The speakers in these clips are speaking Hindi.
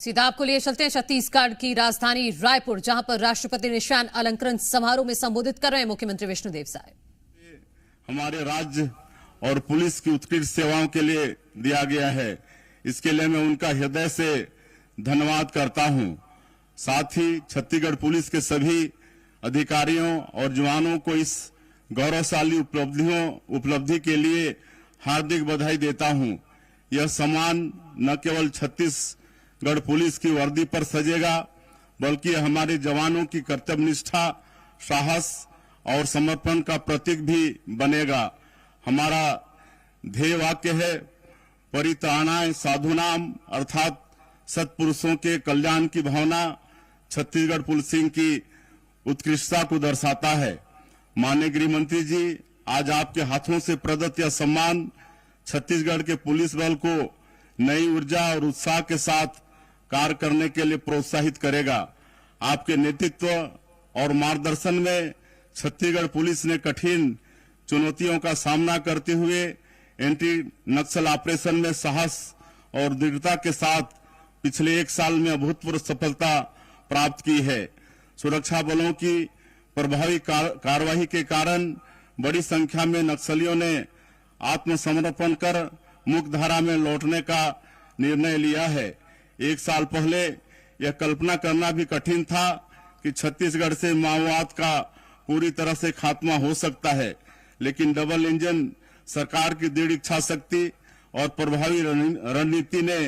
सीधा आपको लिए चलते हैं छत्तीसगढ़ की राजधानी रायपुर, जहां पर राष्ट्रपति निशान अलंकरण समारोह में संबोधित कर रहे हैं मुख्यमंत्री विष्णुदेव साय। हमारे राज्य और पुलिस की उत्कृष्ट सेवाओं के लिए दिया गया है, इसके लिए मैं उनका हृदय से धन्यवाद करता हूं। साथ ही छत्तीसगढ़ पुलिस के सभी अधिकारियों और जवानों को इस गौरवशाली उपलब्धि के लिए हार्दिक बधाई देता हूं। यह सम्मान न केवल छत्तीसगढ़ पुलिस की वर्दी पर सजेगा, बल्कि हमारे जवानों की कर्तव्यनिष्ठा, साहस और समर्पण का प्रतीक भी बनेगा। हमारा ध्येय वाक्य है परित्राणाय साधूनाम, अर्थात सत्पुरुषों के कल्याण की भावना छत्तीसगढ़ पुलिसिंग की उत्कृष्टता को दर्शाता है। माननीय गृह मंत्री जी, आज आपके हाथों से प्रदत्त यह सम्मान छत्तीसगढ़ के पुलिस बल को नई ऊर्जा और उत्साह के साथ कार्य करने के लिए प्रोत्साहित करेगा। आपके नेतृत्व और मार्गदर्शन में छत्तीसगढ़ पुलिस ने कठिन चुनौतियों का सामना करते हुए एंटी नक्सल ऑपरेशन में साहस और दृढ़ता के साथ पिछले 1 साल में अभूतपूर्व सफलता प्राप्त की है। सुरक्षा बलों की प्रभावी कार्रवाई के कारण बड़ी संख्या में नक्सलियों ने आत्मसमर्पण कर मुख्यधारा में लौटने का निर्णय लिया है। 1 साल पहले यह कल्पना करना भी कठिन था कि छत्तीसगढ़ से माओवाद का पूरी तरह से खात्मा हो सकता है, लेकिन डबल इंजन सरकार की दृढ़ इच्छा शक्ति और प्रभावी रणनीति ने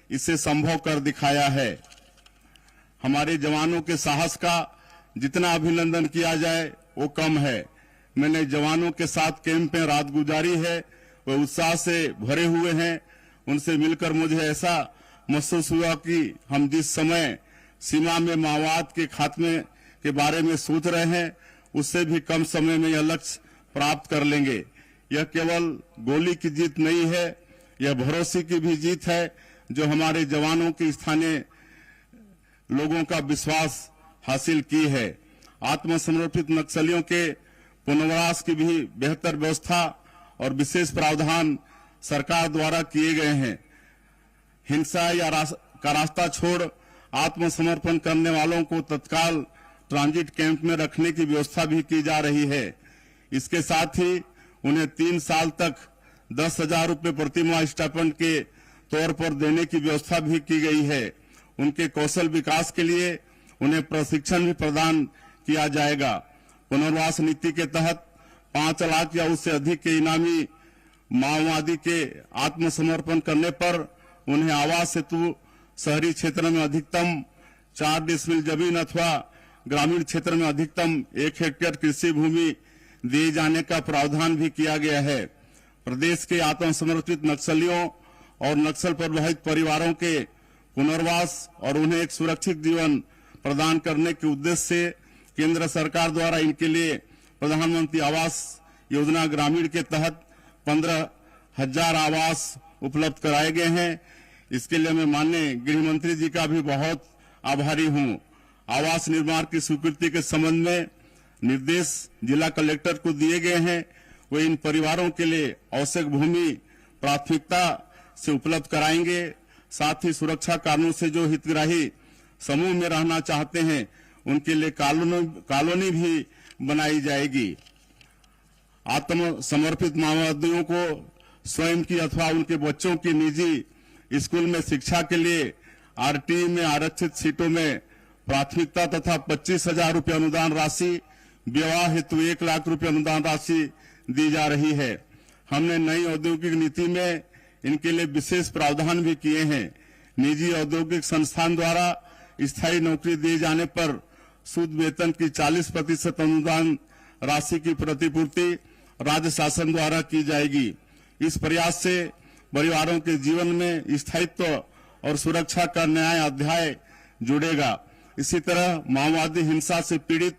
इसे संभव कर दिखाया है। हमारे जवानों के साहस का जितना अभिनंदन किया जाए वो कम है। मैंने जवानों के साथ कैंप में रात गुजारी है, वे उत्साह से भरे हुए हैं। उनसे मिलकर मुझे ऐसा महसूस हुआ कि हम जिस समय सीमा में माओवाद के खात्मे के बारे में सोच रहे हैं, उससे भी कम समय में यह लक्ष्य प्राप्त कर लेंगे। यह केवल गोली की जीत नहीं है, यह भरोसे की भी जीत है, जो हमारे जवानों के स्थानीय लोगों का विश्वास हासिल की है। आत्मसमर्पित नक्सलियों के पुनर्वास की भी बेहतर व्यवस्था और विशेष प्रावधान सरकार द्वारा किए गए हैं। हिंसा का रास्ता छोड़ आत्मसमर्पण करने वालों को तत्काल ट्रांजिट कैंप में रखने की व्यवस्था भी की जा रही है। इसके साथ ही उन्हें 3 साल तक 10,000 रुपये प्रतिमाह स्टाइपेंड के तौर पर देने की व्यवस्था भी की गई है। उनके कौशल विकास के लिए उन्हें प्रशिक्षण भी प्रदान किया जाएगा। पुनर्वास नीति के तहत 5 लाख या उससे अधिक के इनामी माओवादी के आत्मसमर्पण करने पर उन्हें आवास हेतु शहरी क्षेत्र में अधिकतम 4 डिसमिल जमीन अथवा ग्रामीण क्षेत्र में अधिकतम 1 हेक्टेयर कृषि भूमि दिए जाने का प्रावधान भी किया गया है। प्रदेश के आत्मसमर्पित नक्सलियों और नक्सल प्रभावित परिवारों के पुनर्वास और उन्हें एक सुरक्षित जीवन प्रदान करने के उद्देश्य से केंद्र सरकार द्वारा इनके लिए प्रधानमंत्री आवास योजना ग्रामीण के तहत 15,000 आवास उपलब्ध कराए गए हैं। इसके लिए मैं माननीय गृह मंत्री जी का भी बहुत आभारी हूं। आवास निर्माण की स्वीकृति के संबंध में निर्देश जिला कलेक्टर को दिए गए हैं। वे इन परिवारों के लिए आवश्यक भूमि प्राथमिकता से उपलब्ध कराएंगे। साथ ही सुरक्षा कारणों से जो हितग्राही समूह में रहना चाहते हैं, उनके लिए कॉलोनी भी बनाई जाएगी। आत्मसमर्पित माओवादियों को स्वयं की अथवा उनके बच्चों की निजी स्कूल में शिक्षा के लिए आरटीई में आरक्षित सीटों में प्राथमिकता तथा 25,000 रुपये अनुदान राशि, विवाह हेतु 1 लाख रुपये अनुदान राशि दी जा रही है। हमने नई औद्योगिक नीति में इनके लिए विशेष प्रावधान भी किए हैं। निजी औद्योगिक संस्थान द्वारा स्थायी नौकरी दिए जाने पर शुद्ध वेतन की 40% अनुदान राशि की प्रतिपूर्ति राज्य शासन द्वारा की जाएगी। इस प्रयास से परिवारों के जीवन में स्थायित्व और सुरक्षा का नया अध्याय जुड़ेगा। इसी तरह माओवादी हिंसा से पीड़ित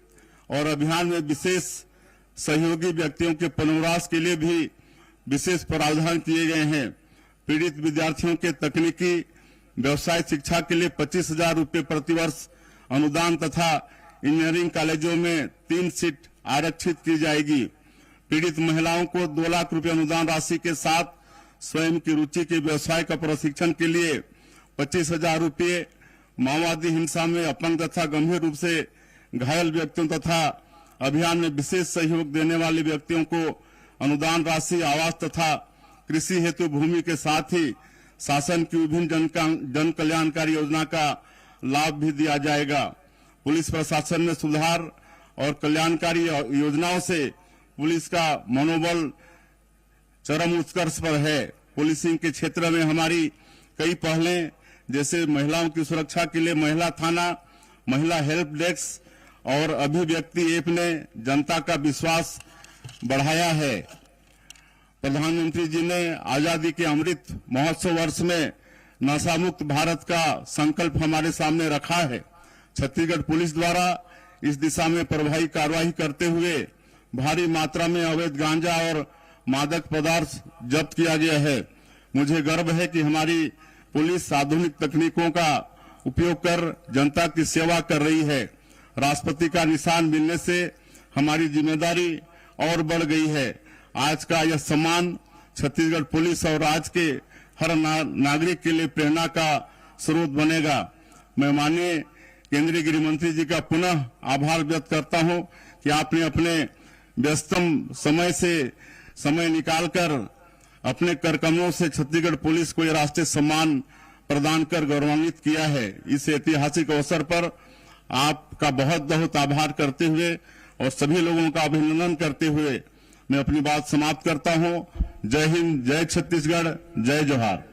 और अभियान में विशेष सहयोगी व्यक्तियों के पुनर्वास के लिए भी विशेष प्रावधान किए गए हैं। पीड़ित विद्यार्थियों के तकनीकी व्यवसाय शिक्षा के लिए 25,000 रुपये प्रतिवर्ष अनुदान तथा इंजीनियरिंग कॉलेजों में 3 सीट आरक्षित की जाएगी। पीड़ित महिलाओं को 2 लाख रुपये अनुदान राशि के साथ स्वयं की रुचि के व्यवसाय का प्रशिक्षण के लिए 25,000 रुपये माओवादी हिंसा में अपंग तथा गंभीर रूप से घायल व्यक्तियों तथा अभियान में विशेष सहयोग देने वाले व्यक्तियों को अनुदान राशि, आवास तथा कृषि हेतु भूमि के साथ ही शासन की विभिन्न जन कल्याणकारी योजना का लाभ भी दिया जाएगा। पुलिस प्रशासन में सुधार और कल्याणकारी योजनाओं से पुलिस का मनोबल चरम उत्कर्ष पर है। पुलिसिंग के क्षेत्र में हमारी कई पहलें, जैसे महिलाओं की सुरक्षा के लिए महिला थाना, महिला हेल्प डेस्क और अभिव्यक्ति ऐप ने जनता का विश्वास बढ़ाया है। प्रधानमंत्री जी ने आजादी के अमृत महोत्सव वर्ष में नशा मुक्त भारत का संकल्प हमारे सामने रखा है। छत्तीसगढ़ पुलिस द्वारा इस दिशा में प्रभावी कार्रवाई करते हुए भारी मात्रा में अवैध गांजा और मादक पदार्थ जब्त किया गया है। मुझे गर्व है कि हमारी पुलिस आधुनिक तकनीकों का उपयोग कर जनता की सेवा कर रही है। राष्ट्रपति का निशान मिलने से हमारी जिम्मेदारी और बढ़ गई है। आज का यह सम्मान छत्तीसगढ़ पुलिस और राज्य के हर नागरिक के लिए प्रेरणा का स्रोत बनेगा। मैं माननीय केंद्रीय गृह मंत्री जी का पुनः आभार व्यक्त करता हूं कि आपने अपने व्यस्तम समय निकालकर अपने करकमों से छत्तीसगढ़ पुलिस को यह राष्ट्रीय सम्मान प्रदान कर गौरवान्वित किया है। इस ऐतिहासिक अवसर पर आपका बहुत बहुत आभार करते हुए और सभी लोगों का अभिनंदन करते हुए मैं अपनी बात समाप्त करता हूं। जय हिंद, जय छत्तीसगढ़, जय जोहार।